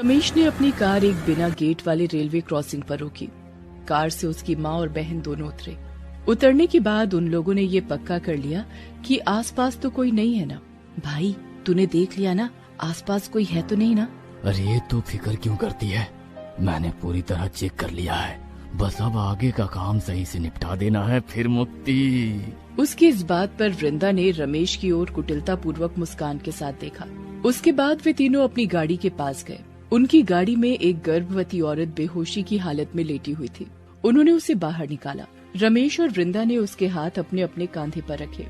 रमेश ने अपनी कार एक बिना गेट वाले रेलवे क्रॉसिंग पर रोकी। कार से उसकी माँ और बहन दोनों उतरे। उतरने के बाद उन लोगों ने ये पक्का कर लिया कि आसपास तो कोई नहीं है ना। भाई तूने देख लिया ना, आसपास कोई है तो नहीं ना? अरे तू फिक्र क्यों करती है, मैंने पूरी तरह चेक कर लिया है, बस अब आगे का काम सही से निपटा देना है, फिर मुक्ति। उसकी इस बात पर वृंदा ने रमेश की ओर कुटिलता पूर्वक मुस्कान के साथ देखा। उसके बाद वे तीनों अपनी गाड़ी के पास गए। उनकी गाड़ी में एक गर्भवती औरत बेहोशी की हालत में लेटी हुई थी। उन्होंने उसे बाहर निकाला। रमेश और वृंदा ने उसके हाथ अपने अपने कांधे पर रखे।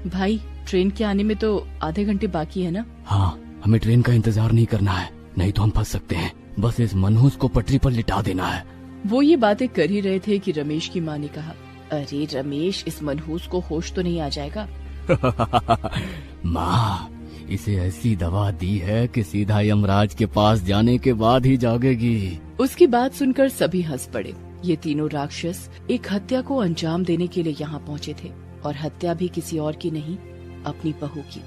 भाई ट्रेन के आने में तो आधे घंटे बाकी है ना? हाँ, हमें ट्रेन का इंतजार नहीं करना है, नहीं तो हम फंस सकते हैं। बस इस मनहूस को पटरी पर लिटा देना है। वो ये बातें कर ही रहे थे कि रमेश की माँ ने कहा, अरे रमेश, इस मनहूस को होश तो नहीं आ जाएगा? माँ, इसे ऐसी दवा दी है कि सीधा यमराज के पास जाने के बाद ही जागेगी। उसकी बात सुनकर सभी हंस पड़े। ये तीनों राक्षस एक हत्या को अंजाम देने के लिए यहाँ पहुँचे थे, और हत्या भी किसी और की नहीं, अपनी बहू की।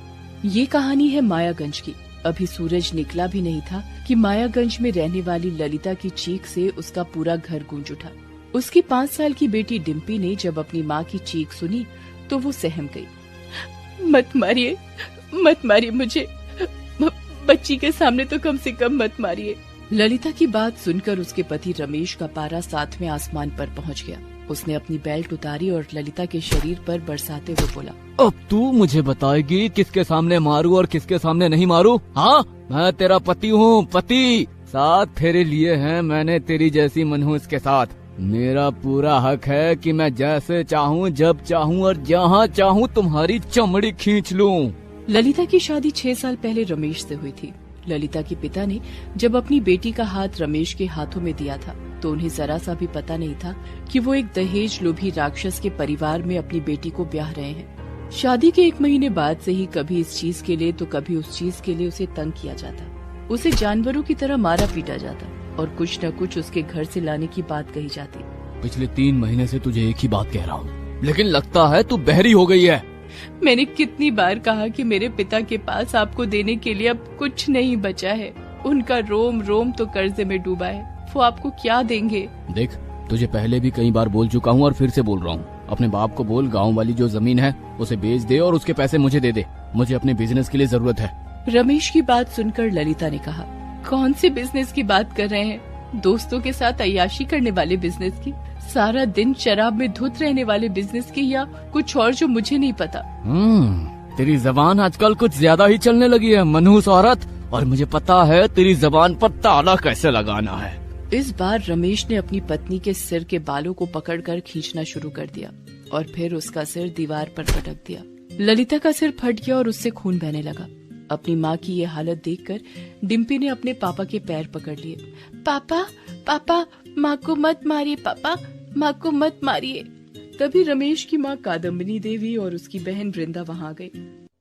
ये कहानी है मायागंज की। अभी सूरज निकला भी नहीं था कि मायागंज में रहने वाली ललिता की चीख से उसका पूरा घर गूंज उठा। उसकी 5 साल की बेटी डिम्पी ने जब अपनी माँ की चीख सुनी तो वो सहम गई। मत मारिए, मत मारिए मुझे, बच्ची के सामने तो कम से कम मत मारिए। ललिता की बात सुनकर उसके पति रमेश का पारा 7वें आसमान पर पहुंच गया। उसने अपनी बेल्ट उतारी और ललिता के शरीर पर बरसाते हुए बोला, अब तू मुझे बताएगी किसके सामने मारूं और किसके सामने नहीं मारूं? हाँ, मैं तेरा पति हूँ, पति। 7 फेरे लिए हैं मैंने तेरी जैसी मनहूस के साथ। मेरा पूरा हक है कि मैं जैसे चाहूँ, जब चाहूँ और जहाँ चाहूँ तुम्हारी चमड़ी खींच लूँ। ललिता की शादी 6 साल पहले रमेश से हुई थी। ललिता के पिता ने जब अपनी बेटी का हाथ रमेश के हाथों में दिया था तो उन्हें जरा सा भी पता नहीं था कि वो एक दहेज लोभी राक्षस के परिवार में अपनी बेटी को ब्याह रहे हैं। शादी के 1 महीने बाद से ही कभी इस चीज के लिए तो कभी उस चीज के लिए उसे तंग किया जाता। उसे जानवरों की तरह मारा पीटा जाता और कुछ न कुछ उसके घर से लाने की बात कही जाती। पिछले 3 महीने से तुझे एक ही बात कह रहा हूँ, लेकिन लगता है तू बहरी हो गई है। मैंने कितनी बार कहा कि मेरे पिता के पास आपको देने के लिए अब कुछ नहीं बचा है। उनका रोम रोम तो कर्जे में डूबा है, वो आपको क्या देंगे? देख, तुझे पहले भी कई बार बोल चुका हूँ और फिर से बोल रहा हूँ, अपने बाप को बोल गाँव वाली जो जमीन है उसे बेच दे और उसके पैसे मुझे दे दे। मुझे अपने बिजनेस के लिए जरूरत है। रमेश की बात सुनकर ललिता ने कहा, कौन से बिजनेस की बात कर रहे हैं? दोस्तों के साथ अय्याशी करने वाले बिजनेस की, सारा दिन शराब में धुत रहने वाले बिजनेस की, या कुछ और जो मुझे नहीं पता? तेरी जबान आजकल कुछ ज्यादा ही चलने लगी है मनहूस औरत, और मुझे पता है तेरी जबान पर ताला कैसे लगाना है। इस बार रमेश ने अपनी पत्नी के सिर के बालों को पकड़कर खींचना शुरू कर दिया और फिर उसका सिर दीवार पर पटक दिया। ललिता का सिर फट गया और उससे खून बहने लगा। अपनी माँ की ये हालत देखकर डिम्पी ने अपने पापा के पैर पकड़ लिए। पापा, पापा, माँ को मत मारिए, पापा, माँ को मत मारिए। तभी रमेश की माँ कादम्बिनी देवी और उसकी बहन वृंदा वहाँ गई।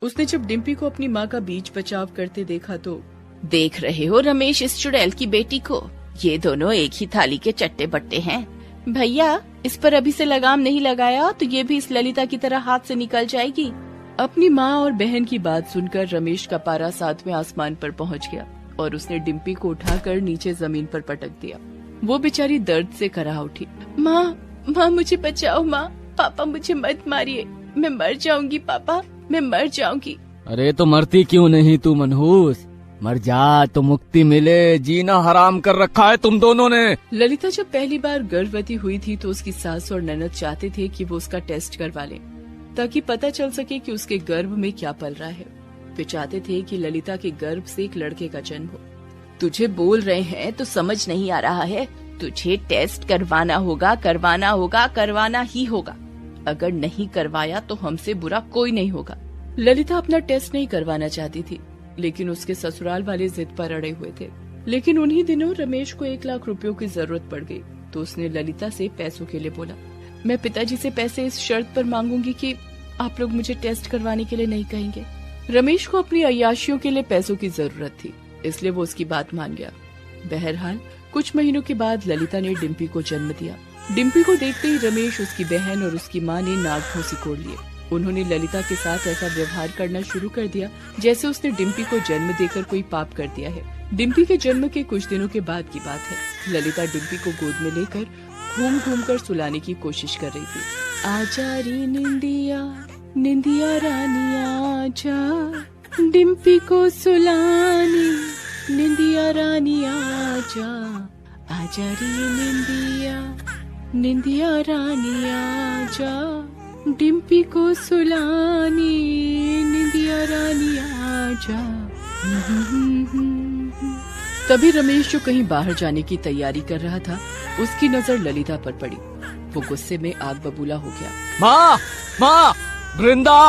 उसने जब डिम्पी को अपनी माँ का बीच बचाव करते देखा तो, देख रहे हो रमेश इस चुड़ैल की बेटी को, ये दोनों एक ही थाली के चट्टे बट्टे हैं। भैया, इस पर अभी से लगाम नहीं लगाया तो ये भी इस ललिता की तरह हाथ से निकल जाएगी। अपनी माँ और बहन की बात सुनकर रमेश का पारा 7वें आसमान पर पहुँच गया और उसने डिम्पी को उठाकर नीचे जमीन पर पटक दिया। वो बेचारी दर्द से कराह उठी। माँ, माँ मुझे बचाओ, माँ, पापा मुझे मत मारिए, मैं मर जाऊंगी पापा, मैं मर जाऊंगी। अरे तो मरती क्यों नहीं तू मनहूस, मर जा तो मुक्ति मिले, जीना हराम कर रखा है तुम दोनों ने। ललिता जब पहली बार गर्भवती हुई थी तो उसकी सास और ननद चाहते थे कि वो उसका टेस्ट करवा लें ताकि पता चल सके कि उसके गर्भ में क्या पल रहा है। वे चाहते थे कि ललिता के गर्भ से एक लड़के का जन्म हो। तुझे बोल रहे हैं तो समझ नहीं आ रहा है, तुझे टेस्ट करवाना होगा, करवाना होगा, करवाना ही होगा। अगर नहीं करवाया तो हमसे बुरा कोई नहीं होगा। ललिता अपना टेस्ट नहीं करवाना चाहती थी, लेकिन उसके ससुराल वाले जिद पर अड़े हुए थे। लेकिन उन्हीं दिनों रमेश को 1 लाख रुपयों की जरूरत पड़ गई तो उसने ललिता से पैसों के लिए बोला, मैं पिताजी से पैसे इस शर्त पर मांगूंगी कि आप लोग मुझे टेस्ट करवाने के लिए नहीं कहेंगे। रमेश को अपनी अय्याशियों के लिए पैसों की जरूरत थी, इसलिए वो उसकी बात मान गया। बहरहाल कुछ महीनों के बाद ललिता ने डिम्पी को जन्म दिया। डिम्पी को देखते ही रमेश, उसकी बहन और उसकी माँ ने नाक सिकोड़ लिए। उन्होंने ललिता के साथ ऐसा व्यवहार करना शुरू कर दिया जैसे उसने डिम्पी को जन्म देकर कोई पाप कर दिया है। डिम्पी के जन्म के कुछ दिनों के बाद की बात है। ललिता डिम्पी को गोद में लेकर घूम घूम कर सुलाने की कोशिश कर रही थी। आजा रे निंदिया, निंदिया रानी आजा, डिम्पी को सुलाने, निंदिया रानी आजा, आजा रे निंदिया, निंदिया रानी आजा, डिम्पी को सुलाने, निंदिया रानी आजा। तभी रमेश जो कहीं बाहर जाने की तैयारी कर रहा था, उसकी नजर ललिता पर पड़ी। वो गुस्से में आग बबूला हो गया। माँ, माँ, वृंदा!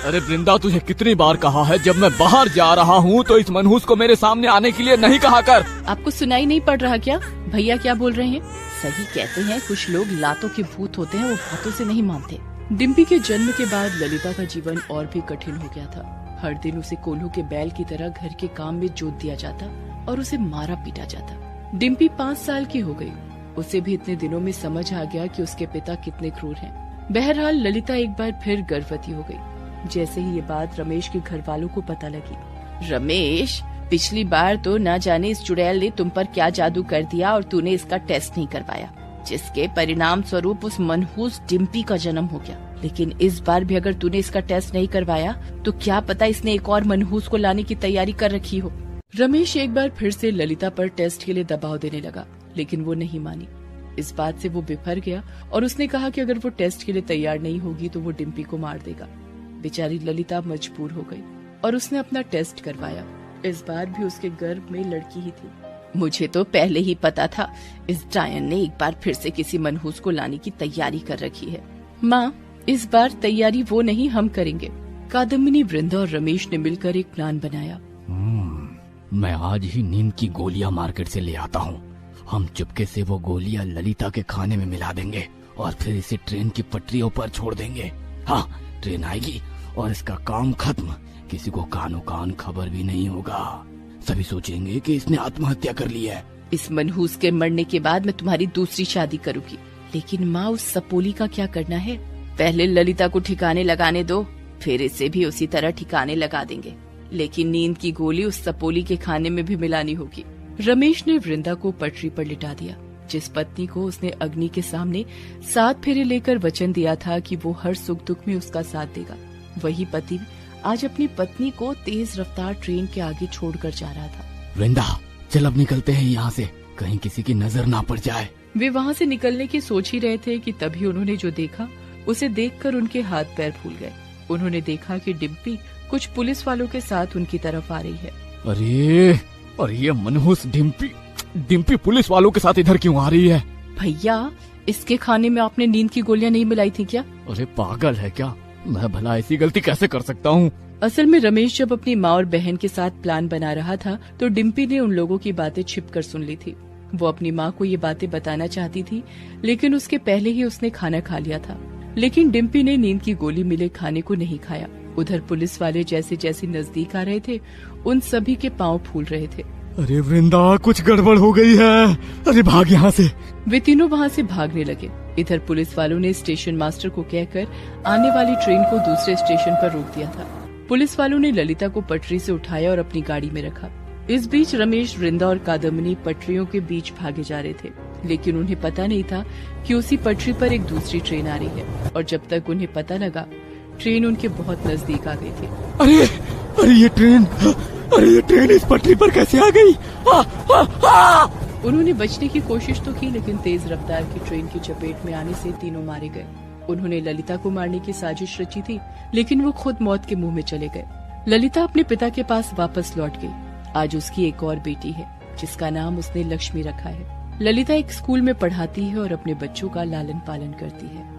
अरे वृंदा, तुझे कितनी बार कहा है जब मैं बाहर जा रहा हूँ तो इस मनहूस को मेरे सामने आने के लिए नहीं कहा कर। आपको सुनाई नहीं पड़ रहा क्या? भैया क्या बोल रहे हैं? सही कहते हैं, कुछ लोग लातों के भूत होते हैं, वो बातों से नहीं मानते। डिम्पी के जन्म के बाद ललिता का जीवन और भी कठिन हो गया था। हर दिन उसे कोल्हू के बैल की तरह घर के काम में जोत दिया जाता और उसे मारा पीटा जाता। डिम्पी 5 साल की हो गई। उसे भी इतने दिनों में समझ आ गया कि उसके पिता कितने क्रूर हैं। बहरहाल ललिता एक बार फिर गर्भवती हो गई। जैसे ही ये बात रमेश के घर वालों को पता लगी। रमेश, पिछली बार तो ना जाने इस चुड़ैल ने तुम पर क्या जादू कर दिया और तूने इसका टेस्ट नहीं करवाया, जिसके परिणाम स्वरूप उस मनहूस डिम्पी का जन्म हो गया। लेकिन इस बार भी अगर तूने इसका टेस्ट नहीं करवाया तो क्या पता इसने एक और मनहूस को लाने की तैयारी कर रखी हो। रमेश एक बार फिर से ललिता पर टेस्ट के लिए दबाव देने लगा, लेकिन वो नहीं मानी। इस बात से वो बिफर गया और उसने कहा कि अगर वो टेस्ट के लिए तैयार नहीं होगी तो वो डिम्पी को मार देगा। बेचारी ललिता मजबूर हो गई और उसने अपना टेस्ट करवाया। इस बार भी उसके गर्भ में लड़की ही थी। मुझे तो पहले ही पता था, इस डायन ने एक बार फिर से किसी मनहूस को लाने की तैयारी कर रखी है। माँ, इस बार तैयारी वो नहीं, हम करेंगे। कादम्बिनी, वृंदा और रमेश ने मिलकर एक प्लान बनाया। मैं आज ही नींद की गोलियां मार्केट से ले आता हूँ। हम चुपके से वो गोलियां ललिता के खाने में मिला देंगे और फिर इसे ट्रेन की पटरियों पर छोड़ देंगे। हाँ, ट्रेन आएगी और इसका काम खत्म। किसी को कानो कान खबर भी नहीं होगा। सभी सोचेंगे कि इसने आत्महत्या कर ली है। इस मनहूस के मरने के बाद मैं तुम्हारी दूसरी शादी करूंगी। लेकिन माँ, उस सपोली का क्या करना है? पहले ललिता को ठिकाने लगाने दो, फिर इसे भी उसी तरह ठिकाने लगा देंगे। लेकिन नींद की गोली उस सपोली के खाने में भी मिलानी होगी। रमेश ने वृंदा को पटरी पर लिटा दिया। जिस पत्नी को उसने अग्नि के सामने 7 फेरे लेकर वचन दिया था कि वो हर सुख दुख में उसका साथ देगा, वही पति आज अपनी पत्नी को तेज रफ्तार ट्रेन के आगे छोड़कर जा रहा था। वृंदा, चल अब निकलते हैं यहाँ से, कहीं किसी की नजर ना पड़ जाए। वे वहाँ से निकलने की सोच ही रहे थे कि तभी उन्होंने जो देखा उसे देखकर उनके हाथ पैर फूल गए। उन्होंने देखा कि डिम्पी कुछ पुलिस वालों के साथ उनकी तरफ आ रही है। अरे ये मनहूस डिम्पी पुलिस वालों के साथ इधर क्यों आ रही है? भैया, इसके खाने में आपने नींद की गोलियां नहीं मिलाई थी क्या? अरे पागल है क्या? मैं भला ऐसी गलती कैसे कर सकता हूँ? असल में रमेश जब अपनी माँ और बहन के साथ प्लान बना रहा था तो डिम्पी ने उन लोगों की बातें छिपकर सुन ली थी। वो अपनी माँ को ये बातें बताना चाहती थी, लेकिन उसके पहले ही उसने खाना खा लिया था। लेकिन डिम्पी ने नींद की गोली मिले खाने को नहीं खाया। उधर पुलिस वाले जैसे जैसे नजदीक आ रहे थे, उन सभी के पाँव फूल रहे थे। अरे वृंदा, कुछ गड़बड़ हो गई है। अरे भाग यहाँ से। वे तीनों वहाँ से भागने लगे। इधर पुलिस वालों ने स्टेशन मास्टर को कहकर आने वाली ट्रेन को दूसरे स्टेशन पर रोक दिया था। पुलिस वालों ने ललिता को पटरी से उठाया और अपनी गाड़ी में रखा। इस बीच रमेश, वृंदा और कादम्बिनी पटरियों के बीच भागे जा रहे थे, लेकिन उन्हें पता नहीं था कि उसी पटरी पर एक दूसरी ट्रेन आ रही है। और जब तक उन्हें पता लगा, ट्रेन उनके बहुत नजदीक आ गई थी। अरे ये ट्रेन इस पटरी पर कैसे आ गई? उन्होंने बचने की कोशिश तो की, लेकिन तेज रफ्तार की ट्रेन की चपेट में आने से तीनों मारे गए। उन्होंने ललिता को मारने की साजिश रची थी, लेकिन वो खुद मौत के मुंह में चले गए। ललिता अपने पिता के पास वापस लौट गई। आज उसकी एक और बेटी है, जिसका नाम उसने लक्ष्मी रखा है। ललिता एक स्कूल में पढ़ाती है और अपने बच्चों का लालन पालन करती है।